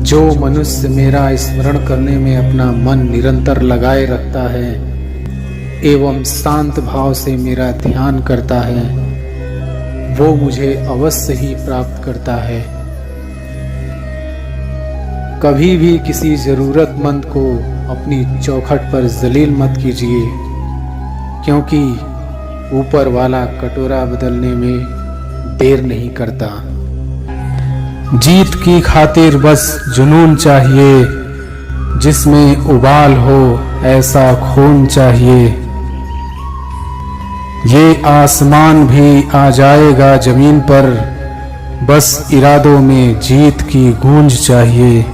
जो मनुष्य मेरा स्मरण करने में अपना मन निरंतर लगाए रखता है एवं शांत भाव से मेरा ध्यान करता है, वो मुझे अवश्य ही प्राप्त करता है। कभी भी किसी जरूरतमंद को अपनी चौखट पर जलील मत कीजिए, क्योंकि ऊपर वाला कटोरा बदलने में देर नहीं करता। जीत की खातिर बस जुनून चाहिए, जिसमें उबाल हो ऐसा खून चाहिए। ये आसमान भी आ जाएगा जमीन पर, बस इरादों में जीत की गूंज चाहिए।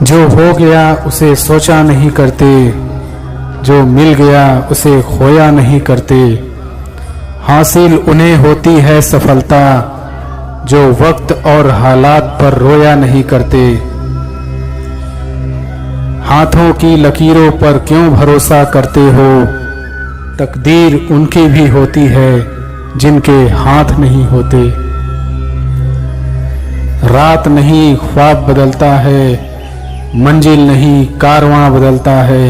जो हो गया उसे सोचा नहीं करते, जो मिल गया उसे खोया नहीं करते। हासिल उन्हें होती है सफलता, जो वक्त और हालात पर रोया नहीं करते। हाथों की लकीरों पर क्यों भरोसा करते हो, तकदीर उनकी भी होती है जिनके हाथ नहीं होते। रात नहीं ख्वाब बदलता है, मंजिल नहीं कारवां बदलता है।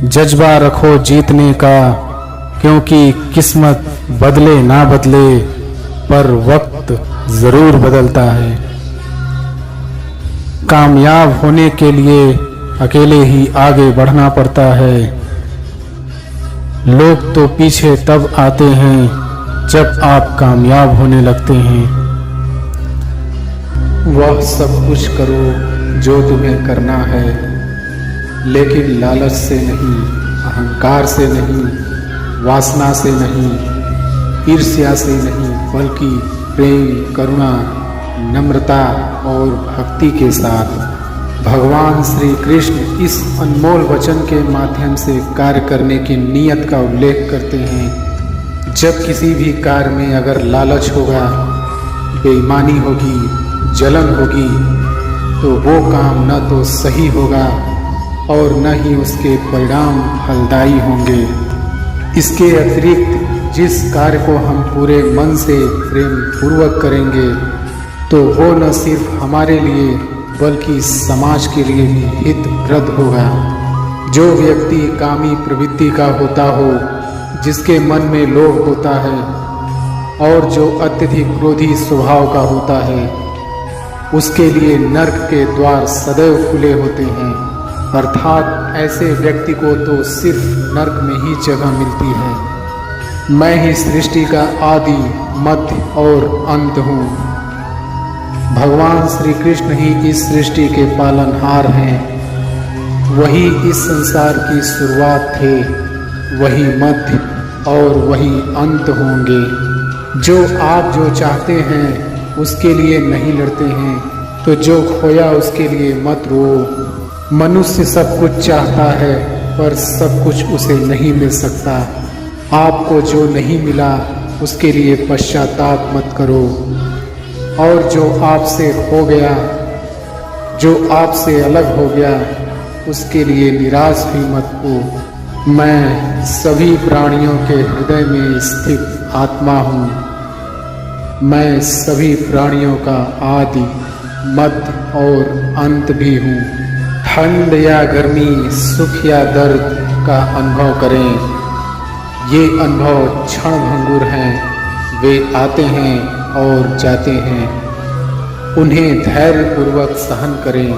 जज्बा रखो जीतने का, क्योंकि किस्मत बदले ना बदले पर वक्त जरूर बदलता है। कामयाब होने के लिए अकेले ही आगे बढ़ना पड़ता है। लोग तो पीछे तब आते हैं जब आप कामयाब होने लगते हैं। वह सब कुछ करो जो तुम्हें करना है, लेकिन लालच से नहीं, अहंकार से नहीं, वासना से नहीं, ईर्ष्या से नहीं, बल्कि प्रेम, करुणा, नम्रता और भक्ति के साथ। भगवान श्री कृष्ण इस अनमोल वचन के माध्यम से कार्य करने की नीयत का उल्लेख करते हैं। जब किसी भी कार्य में अगर लालच होगा, बेईमानी होगी, जलन होगी, तो वो काम न तो सही होगा और न ही उसके परिणाम फलदायी होंगे। इसके अतिरिक्त जिस कार्य को हम पूरे मन से प्रेम पूर्वक करेंगे, तो वो न सिर्फ हमारे लिए बल्कि समाज के लिए भी हितप्रद होगा। जो व्यक्ति कामी प्रवृत्ति का होता हो, जिसके मन में लोभ होता है और जो अत्यधिक क्रोधी स्वभाव का होता है, उसके लिए नर्क के द्वार सदैव खुले होते हैं। अर्थात ऐसे व्यक्ति को तो सिर्फ नर्क में ही जगह मिलती है। मैं ही सृष्टि का आदि, मध्य और अंत हूँ। भगवान श्री कृष्ण ही इस सृष्टि के पालनहार हैं। वही इस संसार की शुरुआत थे, वही मध्य और वही अंत होंगे। जो आप जो चाहते हैं उसके लिए नहीं लड़ते हैं, तो जो खोया उसके लिए मत रो। मनुष्य सब कुछ चाहता है, पर सब कुछ उसे नहीं मिल सकता। आपको जो नहीं मिला उसके लिए पश्चाताप मत करो, और जो आपसे खो गया, जो आपसे अलग हो गया, उसके लिए निराश भी मत हो। मैं सभी प्राणियों के हृदय में स्थित आत्मा हूँ। मैं सभी प्राणियों का आदि, मध्य और अंत भी हूँ। ठंड या गर्मी, सुख या दर्द का अनुभव करें। ये अनुभव क्षण भंगुर हैं, वे आते हैं और जाते हैं। उन्हें धैर्यपूर्वक सहन करें।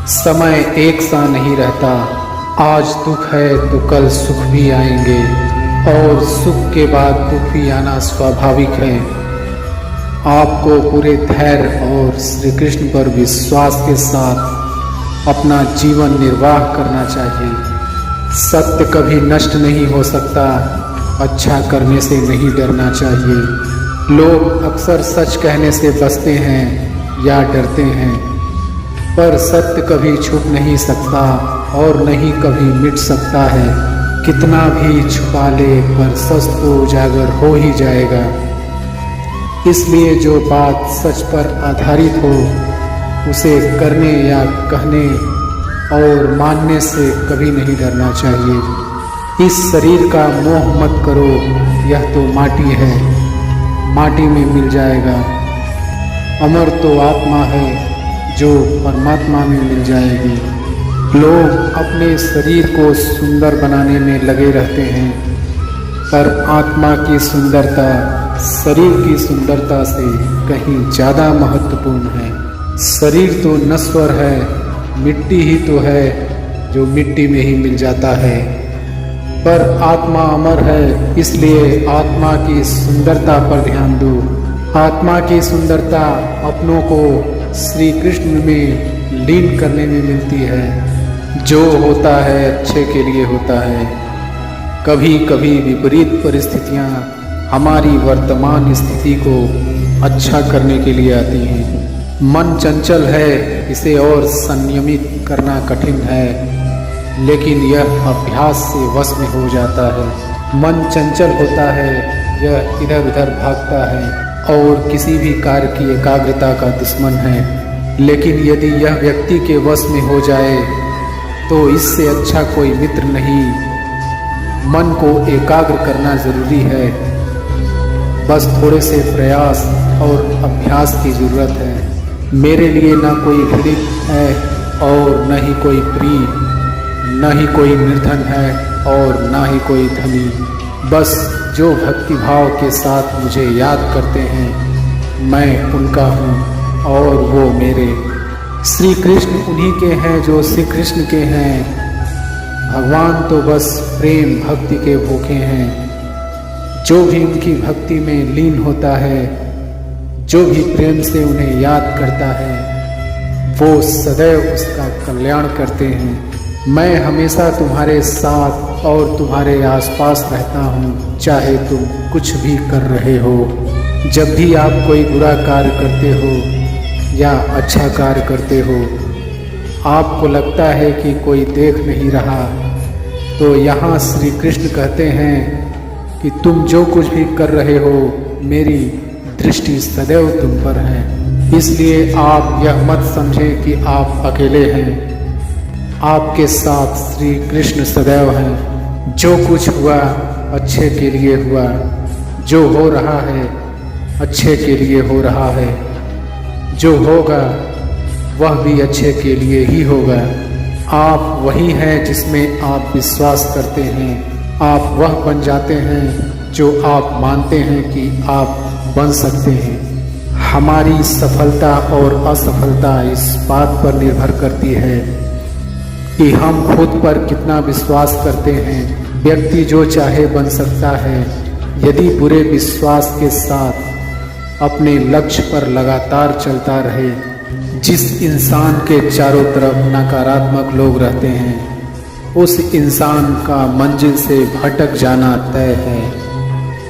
समय एक सा नहीं रहता। आज दुख है तो कल सुख भी आएंगे, और सुख के बाद दुख भी आना स्वाभाविक है। आपको पूरे धैर्य और श्री कृष्ण पर विश्वास के साथ अपना जीवन निर्वाह करना चाहिए। सत्य कभी नष्ट नहीं हो सकता, अच्छा करने से नहीं डरना चाहिए। लोग अक्सर सच कहने से बचते हैं या डरते हैं, पर सत्य कभी छुप नहीं सकता और नहीं कभी मिट सकता है। कितना भी छुपा ले, पर सच तो उजागर हो ही जाएगा। इसलिए जो बात सच पर आधारित हो, उसे करने या कहने और मानने से कभी नहीं डरना चाहिए। इस शरीर का मोह मत करो, यह तो माटी है, माटी में मिल जाएगा। अमर तो आत्मा है जो परमात्मा में मिल जाएगी। लोग अपने शरीर को सुंदर बनाने में लगे रहते हैं, पर आत्मा की सुंदरता शरीर की सुंदरता से कहीं ज़्यादा महत्वपूर्ण है। शरीर तो नश्वर है, मिट्टी ही तो है जो मिट्टी में ही मिल जाता है, पर आत्मा अमर है, इसलिए आत्मा की सुंदरता पर ध्यान दो। आत्मा की सुंदरता अपनों को श्री कृष्ण में लीन करने में मिलती है। जो होता है अच्छे के लिए होता है। कभी कभी विपरीत परिस्थितियाँ हमारी वर्तमान स्थिति को अच्छा करने के लिए आती हैं। मन चंचल है, इसे और संयमित करना कठिन है, लेकिन यह अभ्यास से वश में हो जाता है। मन चंचल होता है, यह इधर उधर भागता है और किसी भी कार्य की एकाग्रता का दुश्मन है। लेकिन यदि यह व्यक्ति के वश में हो जाए तो इससे अच्छा कोई मित्र नहीं। मन को एकाग्र करना जरूरी है, बस थोड़े से प्रयास और अभ्यास की जरूरत है। मेरे लिए न कोई घृणित है और न ही कोई प्रिय, न ही कोई निर्धन है और न ही कोई धनी। बस जो भक्ति भाव के साथ मुझे याद करते हैं, मैं उनका हूँ और वो मेरे। श्री कृष्ण उन्हीं के हैं जो श्री कृष्ण के हैं। भगवान तो बस प्रेम भक्ति के भूखे हैं। जो भी उनकी भक्ति में लीन होता है, जो भी प्रेम से उन्हें याद करता है, वो सदैव उसका कल्याण करते हैं। मैं हमेशा तुम्हारे साथ और तुम्हारे आसपास रहता हूँ, चाहे तुम कुछ भी कर रहे हो। जब भी आप कोई बुरा कार्य करते हो या अच्छा कार्य करते हो, आपको लगता है कि कोई देख नहीं रहा, तो यहाँ श्री कृष्ण कहते हैं कि तुम जो कुछ भी कर रहे हो, मेरी दृष्टि सदैव तुम पर है। इसलिए आप यह मत समझें कि आप अकेले हैं। आपके साथ श्री कृष्ण सदैव हैं। जो कुछ हुआ अच्छे के लिए हुआ, जो हो रहा है अच्छे के लिए हो रहा है, जो होगा वह भी अच्छे के लिए ही होगा। आप वही हैं जिसमें आप विश्वास करते हैं। आप वह बन जाते हैं जो आप मानते हैं कि आप बन सकते हैं। हमारी सफलता और असफलता इस बात पर निर्भर करती है कि हम खुद पर कितना विश्वास करते हैं। व्यक्ति जो चाहे बन सकता है, यदि बुरे विश्वास के साथ अपने लक्ष्य पर लगातार चलता रहे। जिस इंसान के चारों तरफ नकारात्मक लोग रहते हैं, उस इंसान का मंजिल से भटक जाना तय है।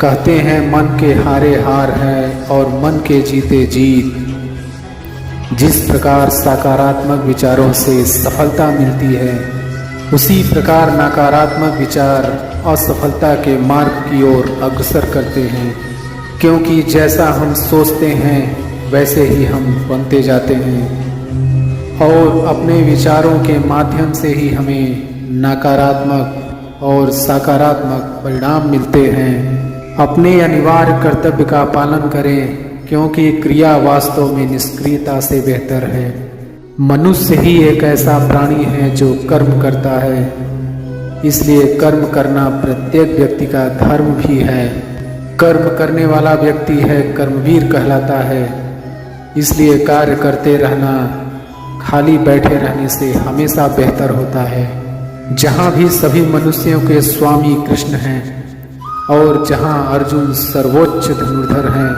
कहते हैं मन के हारे हार है और मन के जीते जीत। जिस प्रकार सकारात्मक विचारों से सफलता मिलती है, उसी प्रकार नकारात्मक विचार असफलता के मार्ग की ओर अग्रसर करते हैं। क्योंकि जैसा हम सोचते हैं वैसे ही हम बनते जाते हैं और अपने विचारों के माध्यम से ही हमें नकारात्मक और सकारात्मक परिणाम मिलते हैं। अपने अनिवार्य कर्तव्य का पालन करें, क्योंकि क्रिया वास्तव में निष्क्रियता से बेहतर है। मनुष्य ही एक ऐसा प्राणी है जो कर्म करता है, इसलिए कर्म करना प्रत्येक व्यक्ति का धर्म भी है। कर्म करने वाला व्यक्ति है कर्मवीर कहलाता है। इसलिए कार्य करते रहना खाली बैठे रहने से हमेशा बेहतर होता है। जहाँ भी सभी मनुष्यों के स्वामी कृष्ण हैं और जहाँ अर्जुन सर्वोच्च धनुर्धर हैं,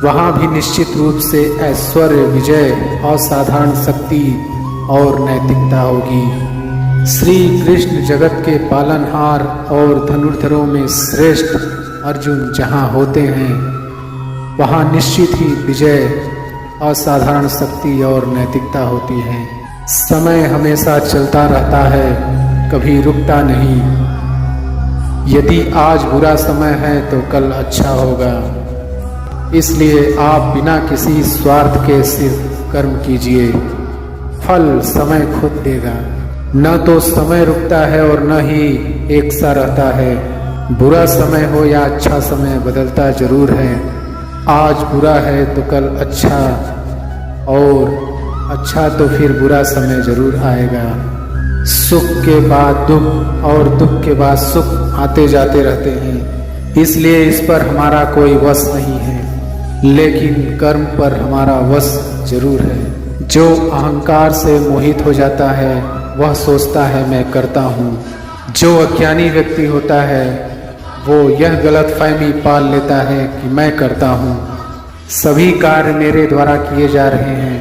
वहाँ भी निश्चित रूप से ऐश्वर्य, विजय, असाधारण शक्ति और नैतिकता होगी। श्री कृष्ण जगत के पालनहार और धनुर्धरों में श्रेष्ठ अर्जुन जहाँ होते हैं, वहाँ निश्चित ही विजय, असाधारण शक्ति और नैतिकता होती है। समय हमेशा चलता रहता है, कभी रुकता नहीं। यदि आज बुरा समय है तो कल अच्छा होगा। इसलिए आप बिना किसी स्वार्थ के सिर्फ कर्म कीजिए, फल समय खुद देगा। न तो समय रुकता है और न ही एक सा रहता है। बुरा समय हो या अच्छा समय बदलता जरूर है। आज बुरा है तो कल अच्छा और अच्छा तो फिर बुरा समय जरूर आएगा। सुख के बाद दुख और दुख के बाद सुख आते जाते रहते हैं, इसलिए इस पर हमारा कोई वश नहीं है, लेकिन कर्म पर हमारा वश जरूर है। जो अहंकार से मोहित हो जाता है वह सोचता है मैं करता हूँ। जो अज्ञानी व्यक्ति होता है वो यह गलतफहमी पाल लेता है कि मैं करता हूँ, सभी कार्य मेरे द्वारा किए जा रहे हैं,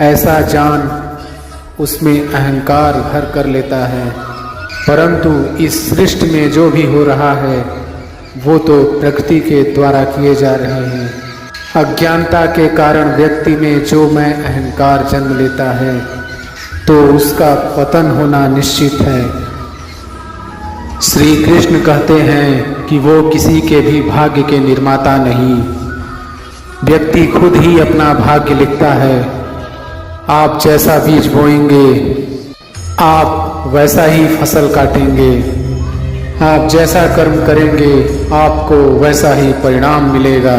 ऐसा जान उसमें अहंकार घर कर लेता है। परंतु इस सृष्टि में जो भी हो रहा है वो तो प्रकृति के द्वारा किए जा रहे हैं। अज्ञानता के कारण व्यक्ति में जो मैं अहंकार जन्म लेता है तो उसका पतन होना निश्चित है। श्री कृष्ण कहते हैं कि वो किसी के भी भाग्य के निर्माता नहीं, व्यक्ति खुद ही अपना भाग्य लिखता है। आप जैसा बीज बोएंगे आप वैसा ही फसल काटेंगे, आप जैसा कर्म करेंगे आपको वैसा ही परिणाम मिलेगा।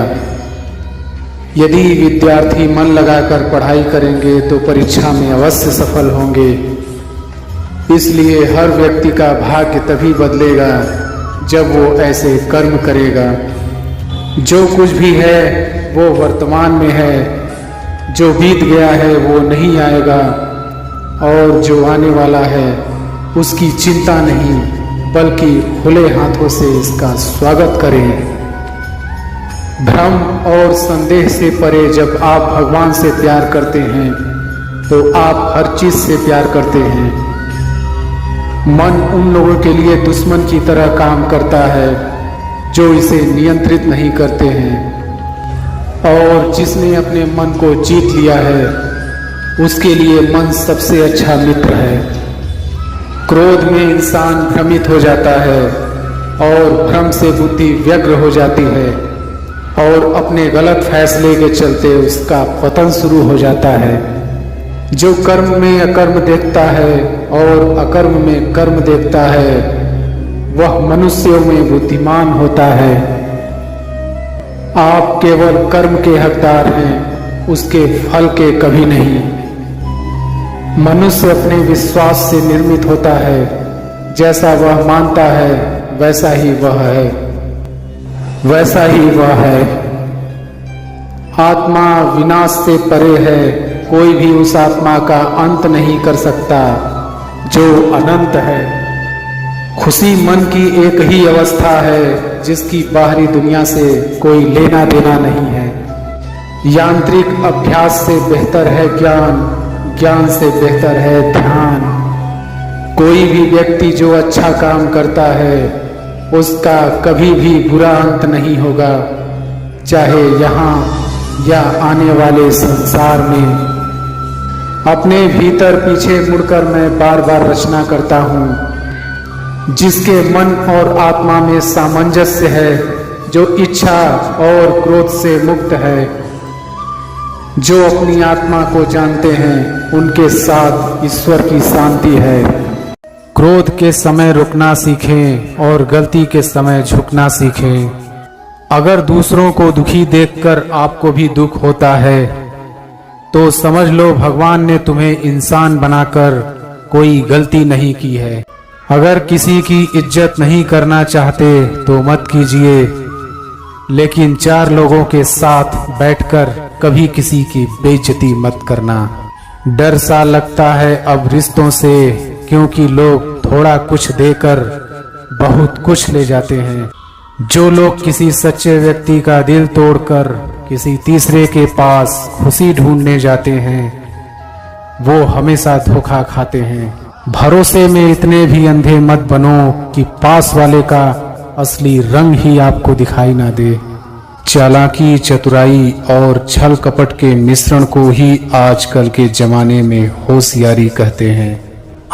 यदि विद्यार्थी मन लगाकर पढ़ाई करेंगे तो परीक्षा में अवश्य सफल होंगे। इसलिए हर व्यक्ति का भाग्य तभी बदलेगा जब वो ऐसे कर्म करेगा। जो कुछ भी है वो वर्तमान में है, जो बीत गया है वो नहीं आएगा, और जो आने वाला है उसकी चिंता नहीं बल्कि खुले हाथों से इसका स्वागत करें। भ्रम और संदेह से परे जब आप भगवान से प्यार करते हैं तो आप हर चीज से प्यार करते हैं। मन उन लोगों के लिए दुश्मन की तरह काम करता है जो इसे नियंत्रित नहीं करते हैं, और जिसने अपने मन को जीत लिया है उसके लिए मन सबसे अच्छा मित्र है। क्रोध में इंसान भ्रमित हो जाता है और भ्रम से बुद्धि व्यग्र हो जाती है और अपने गलत फैसले के चलते उसका पतन शुरू हो जाता है। जो कर्म में अकर्म देखता है और अकर्म में कर्म देखता है वह मनुष्यों में बुद्धिमान होता है। आप केवल कर्म के हकदार हैं, उसके फल के कभी नहीं। मनुष्य अपने विश्वास से निर्मित होता है, जैसा वह मानता है वैसा ही वह है, वैसा ही वह है। आत्मा विनाश से परे है, कोई भी उस आत्मा का अंत नहीं कर सकता जो अनंत है। खुशी मन की एक ही अवस्था है जिसकी बाहरी दुनिया से कोई लेना देना नहीं है। यांत्रिक अभ्यास से बेहतर है ज्ञान, ज्ञान से बेहतर है ध्यान। कोई भी व्यक्ति जो अच्छा काम करता है उसका कभी भी बुरा अंत नहीं होगा, चाहे यहाँ या आने वाले संसार में। अपने भीतर पीछे मुड़कर मैं बार बार रचना करता हूँ। जिसके मन और आत्मा में सामंजस्य है, जो इच्छा और क्रोध से मुक्त है, जो अपनी आत्मा को जानते हैं उनके साथ ईश्वर की शांति है। क्रोध के समय रुकना सीखें और गलती के समय झुकना सीखें। अगर दूसरों को दुखी देखकर आपको भी दुख होता है तो समझ लो भगवान ने तुम्हें इंसान बनाकर कोई गलती नहीं की है। अगर किसी की इज्जत नहीं करना चाहते तो मत कीजिए, लेकिन चार लोगों के साथ बैठकर कभी किसी की बेइज्जती मत करना। डर सा लगता है अब रिश्तों से, क्योंकि लोग थोड़ा कुछ देकर बहुत कुछ ले जाते हैं। जो लोग किसी सच्चे व्यक्ति का दिल तोड़कर किसी तीसरे के पास खुशी ढूंढने जाते हैं वो हमेशा धोखा खाते हैं। भरोसे में इतने भी अंधे मत बनो कि पास वाले का असली रंग ही आपको दिखाई ना दे। चालाकी, चतुराई और छल कपट के मिश्रण को ही आजकल के जमाने में होशियारी कहते हैं।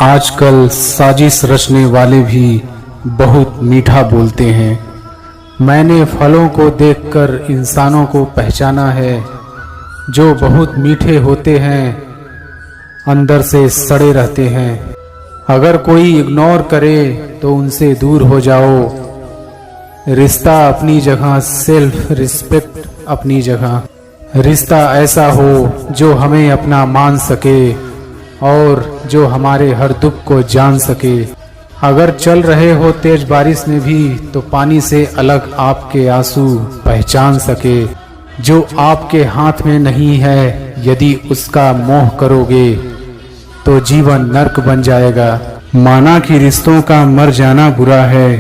आजकल साजिश रचने वाले भी बहुत मीठा बोलते हैं। मैंने फलों को देखकर इंसानों को पहचाना है, जो बहुत मीठे होते हैं अंदर से सड़े रहते हैं। अगर कोई इग्नोर करे तो उनसे दूर हो जाओ। रिश्ता अपनी जगह, सेल्फ रिस्पेक्ट अपनी जगह। रिश्ता ऐसा हो जो हमें अपना मान सके और जो हमारे हर दुख को जान सके। अगर चल रहे हो तेज बारिश में भी तो पानी से अलग आपके आंसू पहचान सके। जो आपके हाथ में नहीं है यदि उसका मोह करोगे तो जीवन नर्क बन जाएगा। माना कि रिश्तों का मर जाना बुरा है,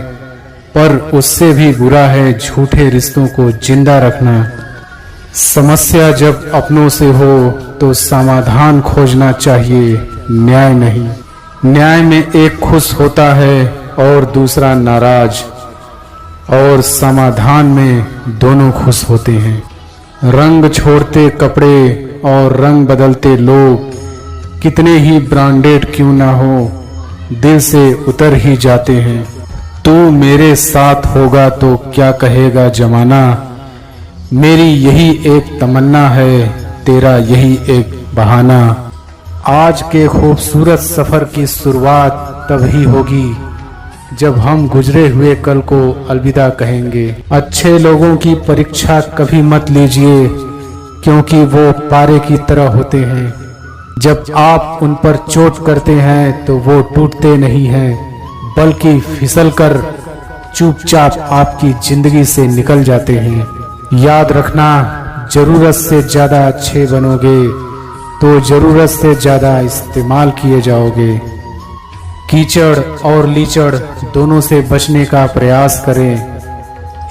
पर उससे भी बुरा है झूठे रिश्तों को जिंदा रखना। समस्या जब अपनों से हो तो समाधान खोजना चाहिए, न्याय नहीं। न्याय में एक खुश होता है और दूसरा नाराज, और समाधान में दोनों खुश होते हैं। रंग छोड़ते कपड़े और रंग बदलते लोग कितने ही ब्रांडेड क्यों ना हो, दिल से उतर ही जाते हैं। तू मेरे साथ होगा तो क्या कहेगा जमाना, मेरी यही एक तमन्ना है, तेरा यही एक बहाना। आज के खूबसूरत सफर की शुरुआत तभी होगी जब हम गुजरे हुए कल को अलविदा कहेंगे। अच्छे लोगों की परीक्षा कभी मत लीजिए, क्योंकि वो पारे की तरह होते हैं। जब आप उन पर चोट करते हैं तो वो टूटते नहीं हैं, बल्कि फिसलकर चुपचाप आपकी जिंदगी से निकल जाते हैं। याद रखना, जरूरत से ज्यादा अच्छे बनोगे तो जरूरत से ज्यादा इस्तेमाल किए जाओगे। कीचड़ और लीचड़ दोनों से बचने का प्रयास करें।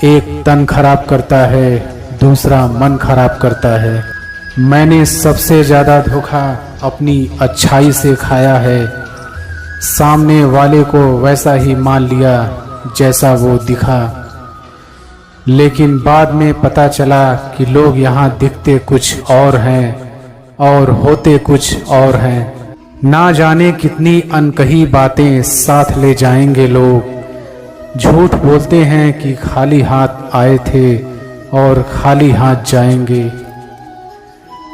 एक तन खराब करता है, दूसरा मन खराब करता है। मैंने सबसे ज्यादा धोखा अपनी अच्छाई से खाया है। सामने वाले को वैसा ही मान लिया जैसा वो दिखा, लेकिन बाद में पता चला कि लोग यहाँ दिखते कुछ और हैं और होते कुछ और हैं। ना जाने कितनी अनकही बातें साथ ले जाएंगे लोग। झूठ बोलते हैं कि खाली हाथ आए थे और खाली हाथ जाएंगे।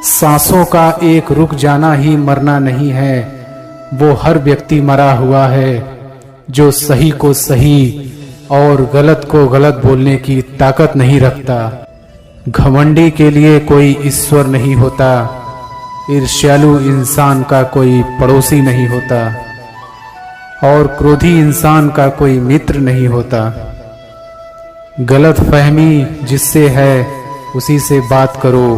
सांसों का एक रुक जाना ही मरना नहीं है, वो हर व्यक्ति मरा हुआ है जो सही को सही और गलत को गलत बोलने की ताकत नहीं रखता। घमंडी के लिए कोई ईश्वर नहीं होता, ईर्ष्यालु इंसान का कोई पड़ोसी नहीं होता, और क्रोधी इंसान का कोई मित्र नहीं होता। गलत फहमी जिससे है उसी से बात करो,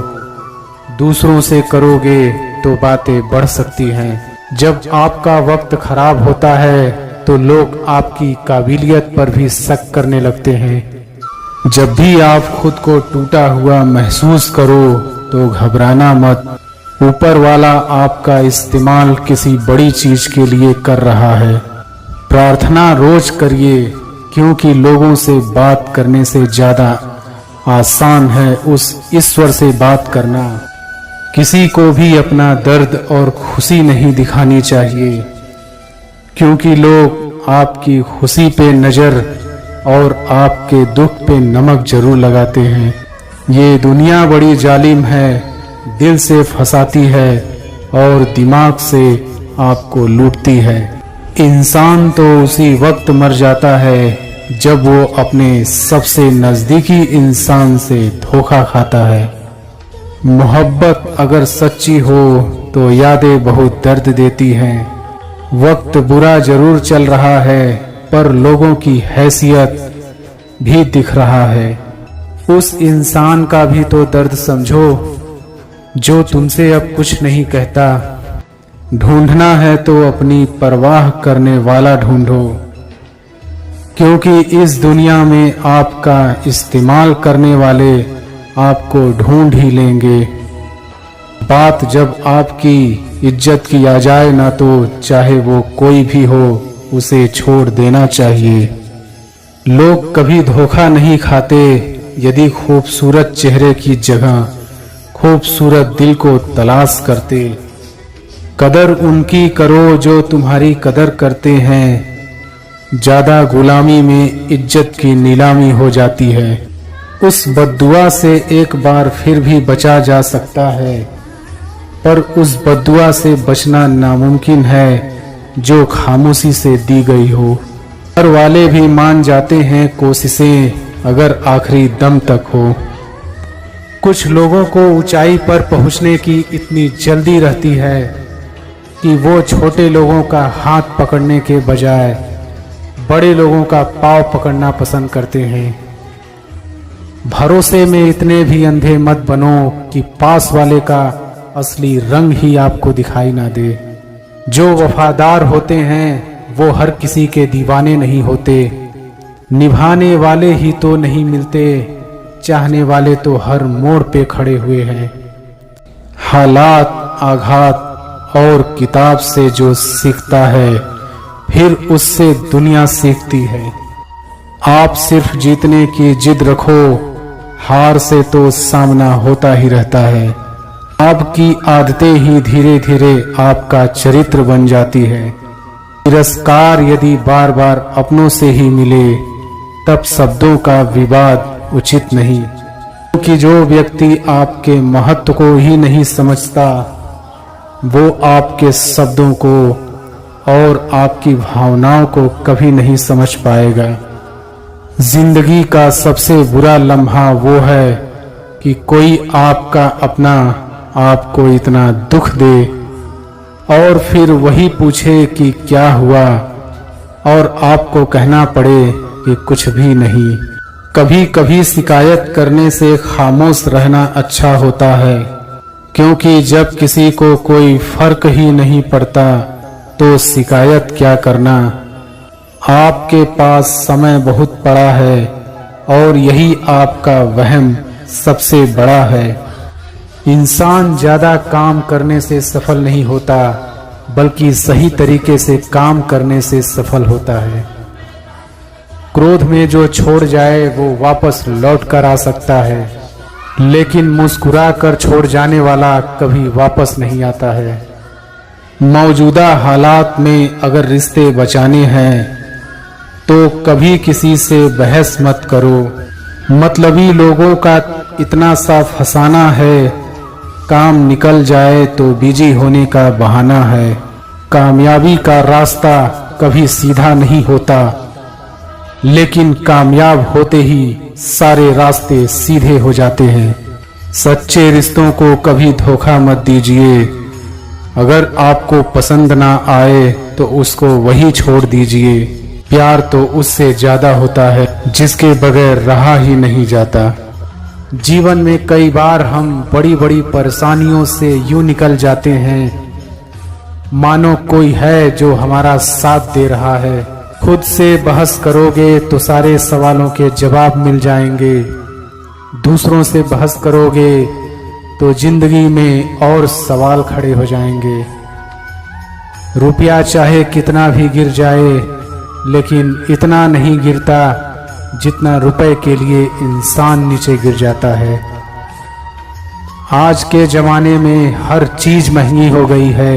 दूसरों से करोगे तो बातें बढ़ सकती हैं। जब आपका वक्त खराब होता है तो लोग आपकी काबिलियत पर भी शक करने लगते हैं। जब भी आप खुद को टूटा हुआ महसूस करो तो घबराना मत। ऊपर वाला आपका इस्तेमाल किसी बड़ी चीज के लिए कर रहा है। प्रार्थना रोज करिए, क्योंकि लोगों से बात करने से ज्यादा आसान है उस ईश्वर से बात करना। किसी को भी अपना दर्द और खुशी नहीं दिखानी चाहिए, क्योंकि लोग आपकी खुशी पे नजर और आपके दुख पे नमक जरूर लगाते हैं। ये दुनिया बड़ी जालिम है, दिल से फंसाती है और दिमाग से आपको लूटती है। इंसान तो उसी वक्त मर जाता है जब वो अपने सबसे नजदीकी इंसान से धोखा खाता है। मोहब्बत अगर सच्ची हो तो यादें बहुत दर्द देती हैं। वक्त बुरा जरूर चल रहा है, पर लोगों की हैसियत भी दिख रहा है। उस इंसान का भी तो दर्द समझो जो तुमसे अब कुछ नहीं कहता। ढूंढना है तो अपनी परवाह करने वाला ढूंढो, क्योंकि इस दुनिया में आपका इस्तेमाल करने वाले आपको ढूंढ ही लेंगे। बात जब आपकी इज्जत की आ जाए ना, तो चाहे वो कोई भी हो उसे छोड़ देना चाहिए। लोग कभी धोखा नहीं खाते यदि खूबसूरत चेहरे की जगह खूबसूरत दिल को तलाश करते। कदर उनकी करो जो तुम्हारी कदर करते हैं। ज्यादा गुलामी में इज्जत की नीलामी हो जाती है। उस बद्दुआ से एक बार फिर भी बचा जा सकता है, पर उस बद्दुआ से बचना नामुमकिन है जो खामोशी से दी गई हो। घर वाले भी मान जाते हैं कोशिशें अगर आखिरी दम तक हो। कुछ लोगों को ऊंचाई पर पहुंचने की इतनी जल्दी रहती है कि वो छोटे लोगों का हाथ पकड़ने के बजाय बड़े लोगों का पाँव पकड़ना पसंद करते हैं। भरोसे में इतने भी अंधे मत बनो कि पास वाले का असली रंग ही आपको दिखाई ना दे। जो वफादार होते हैं वो हर किसी के दीवाने नहीं होते। निभाने वाले ही तो नहीं मिलते, चाहने वाले तो हर मोड़ पे खड़े हुए हैं। हालात, आघात और किताब से जो सीखता है फिर उससे दुनिया सीखती है। आप सिर्फ जीतने की जिद रखो, हार से तो सामना होता ही रहता है। आपकी आदतें ही धीरे धीरे आपका चरित्र बन जाती है। तिरस्कार यदि बार बार अपनों से ही मिले तब शब्दों का विवाद उचित नहीं, क्योंकि जो व्यक्ति आपके महत्व को ही नहीं समझता वो आपके शब्दों को और आपकी भावनाओं को कभी नहीं समझ पाएगा। जिंदगी का सबसे बुरा लम्हा वो है कि कोई आपका अपना आपको इतना दुख दे और फिर वही पूछे कि क्या हुआ और आपको कहना पड़े कि कुछ भी नहीं। कभी कभी शिकायत करने से खामोश रहना अच्छा होता है, क्योंकि जब किसी को कोई फर्क ही नहीं पड़ता तो शिकायत क्या करना। आपके पास समय बहुत पड़ा है और यही आपका वहम सबसे बड़ा है। इंसान ज्यादा काम करने से सफल नहीं होता, बल्कि सही तरीके से काम करने से सफल होता है। क्रोध में जो छोड़ जाए वो वापस लौट कर आ सकता है, लेकिन मुस्कुरा कर छोड़ जाने वाला कभी वापस नहीं आता है। मौजूदा हालात में अगर रिश्ते बचाने हैं तो कभी किसी से बहस मत करो। मतलबी लोगों का इतना सा फसाना है, काम निकल जाए तो बिजी होने का बहाना है। कामयाबी का रास्ता कभी सीधा नहीं होता, लेकिन कामयाब होते ही सारे रास्ते सीधे हो जाते हैं। सच्चे रिश्तों को कभी धोखा मत दीजिए। अगर आपको पसंद ना आए तो उसको वही छोड़ दीजिए। प्यार तो उससे ज्यादा होता है जिसके बगैर रहा ही नहीं जाता। जीवन में कई बार हम बड़ी बड़ी परेशानियों से यूं निकल जाते हैं मानो कोई है जो हमारा साथ दे रहा है। खुद से बहस करोगे तो सारे सवालों के जवाब मिल जाएंगे। दूसरों से बहस करोगे तो जिंदगी में और सवाल खड़े हो जाएंगे। रुपया चाहे कितना भी गिर जाए, लेकिन इतना नहीं गिरता जितना रुपए के लिए इंसान नीचे गिर जाता है। आज के जमाने में हर चीज महंगी हो गई है,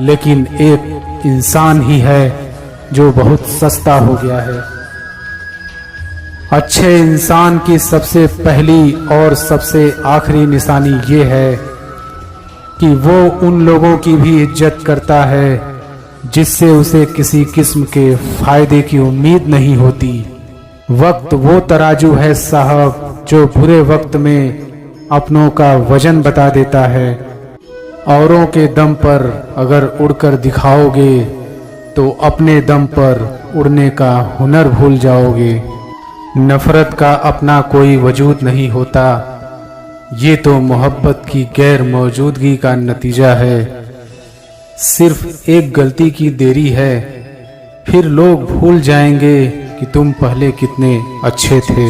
लेकिन एक इंसान ही है जो बहुत सस्ता हो गया है। अच्छे इंसान की सबसे पहली और सबसे आखिरी निशानी ये है कि वो उन लोगों की भी इज्जत करता है जिससे उसे किसी किस्म के फायदे की उम्मीद नहीं होती। वक्त वो तराजू है साहब जो बुरे वक्त में अपनों का वजन बता देता है। औरों के दम पर अगर उड़कर दिखाओगे तो अपने दम पर उड़ने का हुनर भूल जाओगे। नफरत का अपना कोई वजूद नहीं होता, ये तो मोहब्बत की गैर मौजूदगी का नतीजा है। सिर्फ एक गलती की देरी है, फिर लोग भूल जाएंगे कि तुम पहले कितने अच्छे थे।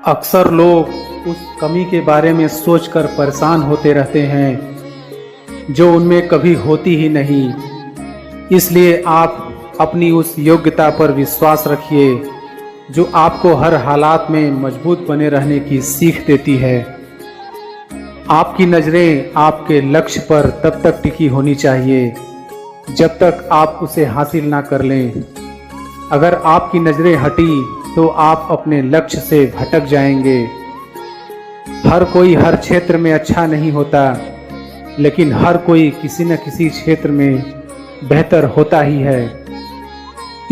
अक्सर लोग उस कमी के बारे में सोचकर परेशान होते रहते हैं जो उनमें कभी होती ही नहीं। इसलिए आप अपनी उस योग्यता पर विश्वास रखिए जो आपको हर हालात में मजबूत बने रहने की सीख देती है। आपकी नजरें आपके लक्ष्य पर तब तक टिकी होनी चाहिए जब तक आप उसे हासिल ना कर लें। अगर आपकी नजरें हटी तो आप अपने लक्ष्य से भटक जाएंगे। हर कोई हर क्षेत्र में अच्छा नहीं होता, लेकिन हर कोई किसी न किसी क्षेत्र में बेहतर होता ही है।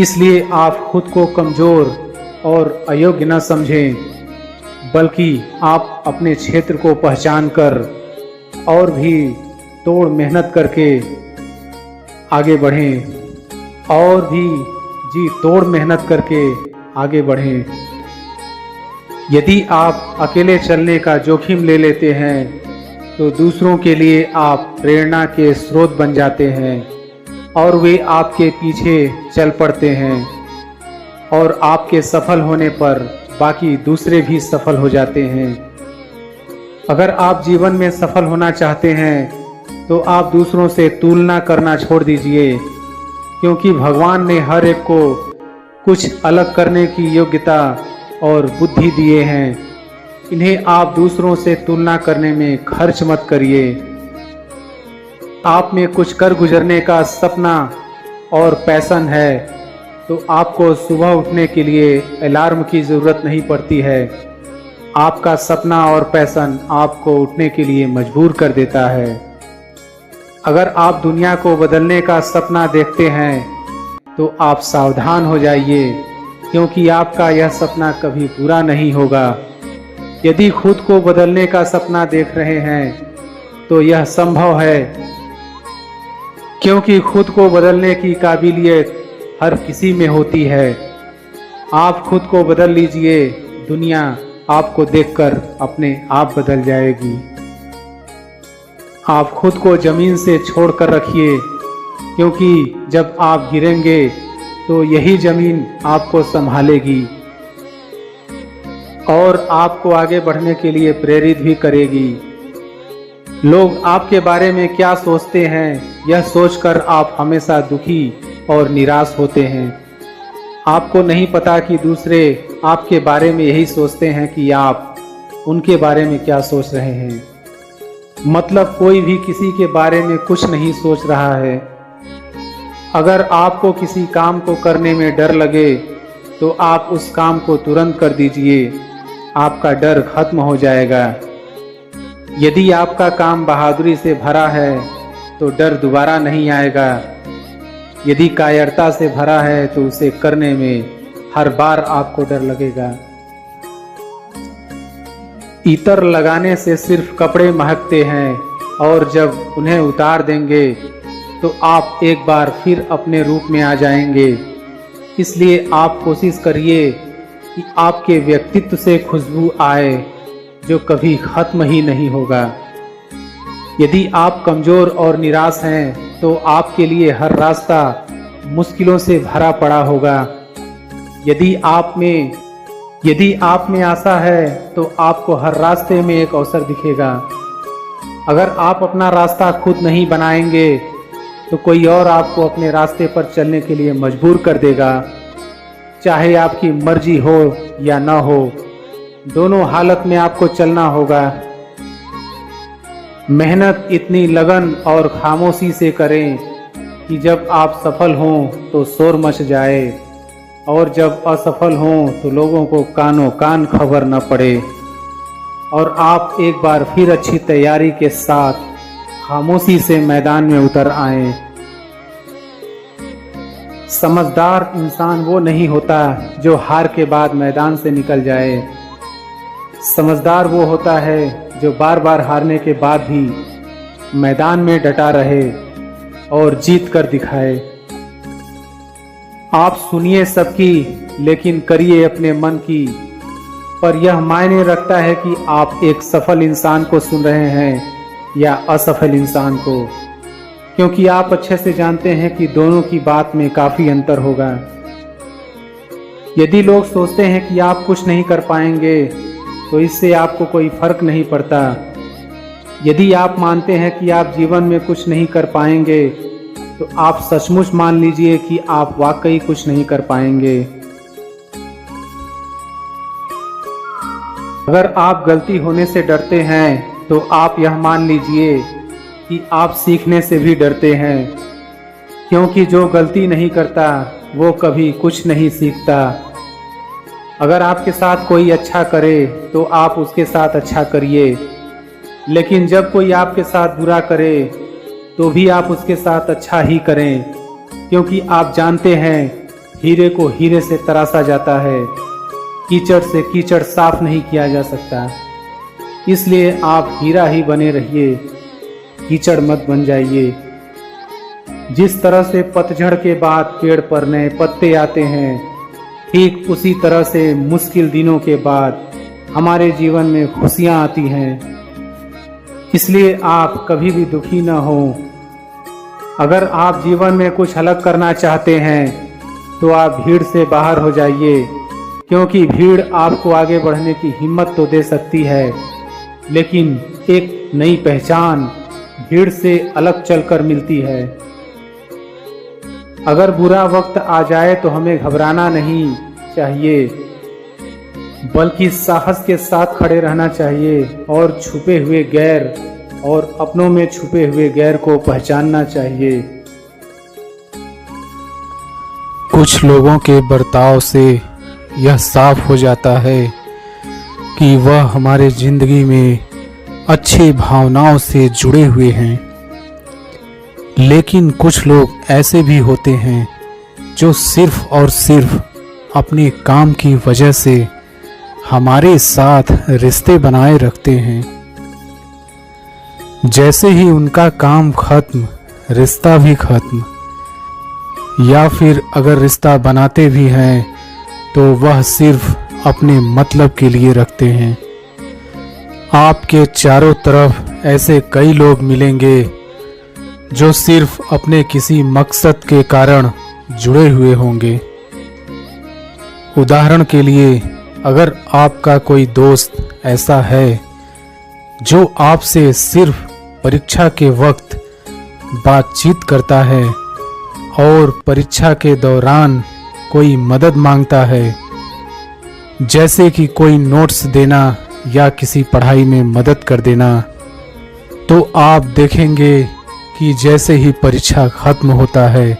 इसलिए आप खुद को कमजोर और अयोग्य न समझें। बल्कि आप अपने क्षेत्र को पहचान कर और भी तोड़ मेहनत करके आगे बढ़ें और भी जी तोड़ मेहनत करके आगे बढ़ें। यदि आप अकेले चलने का जोखिम ले लेते हैं तो दूसरों के लिए आप प्रेरणा के स्रोत बन जाते हैं और वे आपके पीछे चल पड़ते हैं और आपके सफल होने पर बाकी दूसरे भी सफल हो जाते हैं। अगर आप जीवन में सफल होना चाहते हैं तो आप दूसरों से तुलना करना छोड़ दीजिए, क्योंकि भगवान ने हर एक को कुछ अलग करने की योग्यता और बुद्धि दिए हैं। इन्हें आप दूसरों से तुलना करने में खर्च मत करिए। आप में कुछ कर गुजरने का सपना और पैशन है तो आपको सुबह उठने के लिए अलार्म की ज़रूरत नहीं पड़ती है। आपका सपना और पैशन आपको उठने के लिए मजबूर कर देता है। अगर आप दुनिया को बदलने का सपना देखते हैं तो आप सावधान हो जाइए, क्योंकि आपका यह सपना कभी पूरा नहीं होगा। यदि खुद को बदलने का सपना देख रहे हैं तो यह संभव है, क्योंकि खुद को बदलने की काबिलियत हर किसी में होती है। आप खुद को बदल लीजिए, दुनिया आपको देखकर अपने आप बदल जाएगी। आप खुद को जमीन से छोड़कर रखिए, क्योंकि जब आप गिरेंगे तो यही जमीन आपको संभालेगी और आपको आगे बढ़ने के लिए प्रेरित भी करेगी। लोग आपके बारे में क्या सोचते हैं, यह सोचकर आप हमेशा दुखी और निराश होते हैं। आपको नहीं पता कि दूसरे आपके बारे में यही सोचते हैं कि आप उनके बारे में क्या सोच रहे हैं। मतलब कोई भी किसी के बारे में कुछ नहीं सोच रहा है। अगर आपको किसी काम को करने में डर लगे तो आप उस काम को तुरंत कर दीजिए, आपका डर खत्म हो जाएगा। यदि आपका काम बहादुरी से भरा है तो डर दोबारा नहीं आएगा। यदि कायरता से भरा है तो उसे करने में हर बार आपको डर लगेगा। इत्र लगाने से सिर्फ कपड़े महकते हैं और जब उन्हें उतार देंगे तो आप एक बार फिर अपने रूप में आ जाएंगे। इसलिए आप कोशिश करिए कि आपके व्यक्तित्व से खुशबू आए जो कभी खत्म ही नहीं होगा। यदि आप कमज़ोर और निराश हैं तो आपके लिए हर रास्ता मुश्किलों से भरा पड़ा होगा। यदि आप में आशा है तो आपको हर रास्ते में एक अवसर दिखेगा। अगर आप अपना रास्ता खुद नहीं बनाएंगे तो कोई और आपको अपने रास्ते पर चलने के लिए मजबूर कर देगा। चाहे आपकी मर्जी हो या ना हो, दोनों हालत में आपको चलना होगा। मेहनत इतनी लगन और खामोशी से करें कि जब आप सफल हों तो शोर मच जाए और जब असफल हों तो लोगों को कानों कान खबर न पड़े और आप एक बार फिर अच्छी तैयारी के साथ खामोशी से मैदान में उतर आएं। समझदार इंसान वो नहीं होता जो हार के बाद मैदान से निकल जाए। समझदार वो होता है जो बार बार हारने के बाद भी मैदान में डटा रहे और जीत कर दिखाए। आप सुनिए सबकी, लेकिन करिए अपने मन की। पर यह मायने रखता है कि आप एक सफल इंसान को सुन रहे हैं या असफल इंसान को, क्योंकि आप अच्छे से जानते हैं कि दोनों की बात में काफ़ी अंतर होगा। यदि लोग सोचते हैं कि आप कुछ नहीं कर पाएंगे तो इससे आपको कोई फर्क नहीं पड़ता। यदि आप मानते हैं कि आप जीवन में कुछ नहीं कर पाएंगे तो आप सचमुच मान लीजिए कि आप वाकई कुछ नहीं कर पाएंगे। अगर आप गलती होने से डरते हैं तो आप यह मान लीजिए कि आप सीखने से भी डरते हैं, क्योंकि जो गलती नहीं करता वो कभी कुछ नहीं सीखता। अगर आपके साथ कोई अच्छा करे तो आप उसके साथ अच्छा करिए, लेकिन जब कोई आपके साथ बुरा करे तो भी आप उसके साथ अच्छा ही करें, क्योंकि आप जानते हैं हीरे को हीरे से तराशा जाता है। कीचड़ से कीचड़ साफ नहीं किया जा सकता। इसलिए आप हीरा ही बने रहिए, कीचड़ मत बन जाइए। जिस तरह से पतझड़ के बाद पेड़ पर नए पत्ते आते हैं, ठीक उसी तरह से मुश्किल दिनों के बाद हमारे जीवन में खुशियां आती हैं। इसलिए आप कभी भी दुखी न हो। अगर आप जीवन में कुछ अलग करना चाहते हैं तो आप भीड़ से बाहर हो जाइए, क्योंकि भीड़ आपको आगे बढ़ने की हिम्मत तो दे सकती है, लेकिन एक नई पहचान भीड़ से अलग चलकर मिलती है। अगर बुरा वक्त आ जाए तो हमें घबराना नहीं चाहिए, बल्कि साहस के साथ खड़े रहना चाहिए और छुपे हुए गैर और अपनों में छुपे हुए गैर को पहचानना चाहिए। कुछ लोगों के बर्ताव से यह साफ हो जाता है कि वह हमारे जिंदगी में अच्छी भावनाओं से जुड़े हुए हैं, लेकिन कुछ लोग ऐसे भी होते हैं जो सिर्फ और सिर्फ अपने काम की वजह से हमारे साथ रिश्ते बनाए रखते हैं। जैसे ही उनका काम खत्म, रिश्ता भी खत्म, या फिर अगर रिश्ता बनाते भी हैं तो वह सिर्फ अपने मतलब के लिए रखते हैं। आपके चारों तरफ ऐसे कई लोग मिलेंगे जो सिर्फ अपने किसी मकसद के कारण जुड़े हुए होंगे। उदाहरण के लिए, अगर आपका कोई दोस्त ऐसा है जो आपसे सिर्फ परीक्षा के वक्त बातचीत करता है और परीक्षा के दौरान कोई मदद मांगता है, जैसे कि कोई नोट्स देना या किसी पढ़ाई में मदद कर देना, तो आप देखेंगे कि जैसे ही परीक्षा खत्म होता है,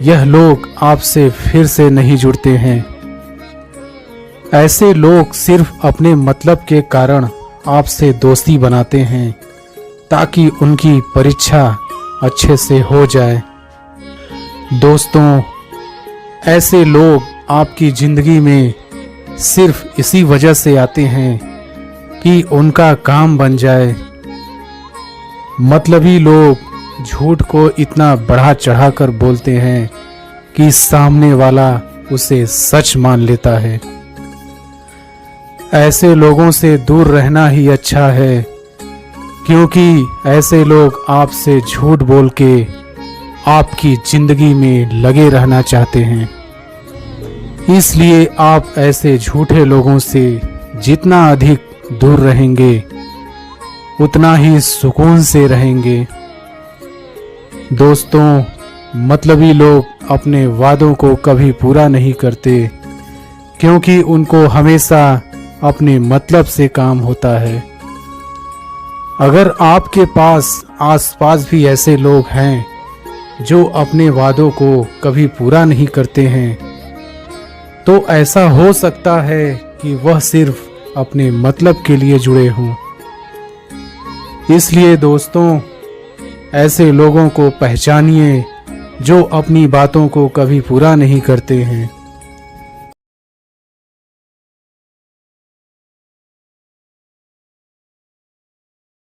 यह लोग आपसे फिर से नहीं जुड़ते हैं। ऐसे लोग सिर्फ अपने मतलब के कारण आपसे दोस्ती बनाते हैं ताकि उनकी परीक्षा अच्छे से हो जाए। दोस्तों, ऐसे लोग आपकी जिंदगी में सिर्फ इसी वजह से आते हैं कि उनका काम बन जाए। मतलबी लोग झूठ को इतना बढ़ा चढ़ाकर बोलते हैं कि सामने वाला उसे सच मान लेता है। ऐसे लोगों से दूर रहना ही अच्छा है, क्योंकि ऐसे लोग आपसे झूठ बोल के आपकी जिंदगी में लगे रहना चाहते हैं। इसलिए आप ऐसे झूठे लोगों से जितना अधिक दूर रहेंगे, उतना ही सुकून से रहेंगे। दोस्तों, मतलबी लोग अपने वादों को कभी पूरा नहीं करते, क्योंकि उनको हमेशा अपने मतलब से काम होता है। अगर आपके आसपास भी ऐसे लोग हैं जो अपने वादों को कभी पूरा नहीं करते हैं, तो ऐसा हो सकता है कि वह सिर्फ अपने मतलब के लिए जुड़े हों। इसलिए दोस्तों, ऐसे लोगों को पहचानिए जो अपनी बातों को कभी पूरा नहीं करते हैं।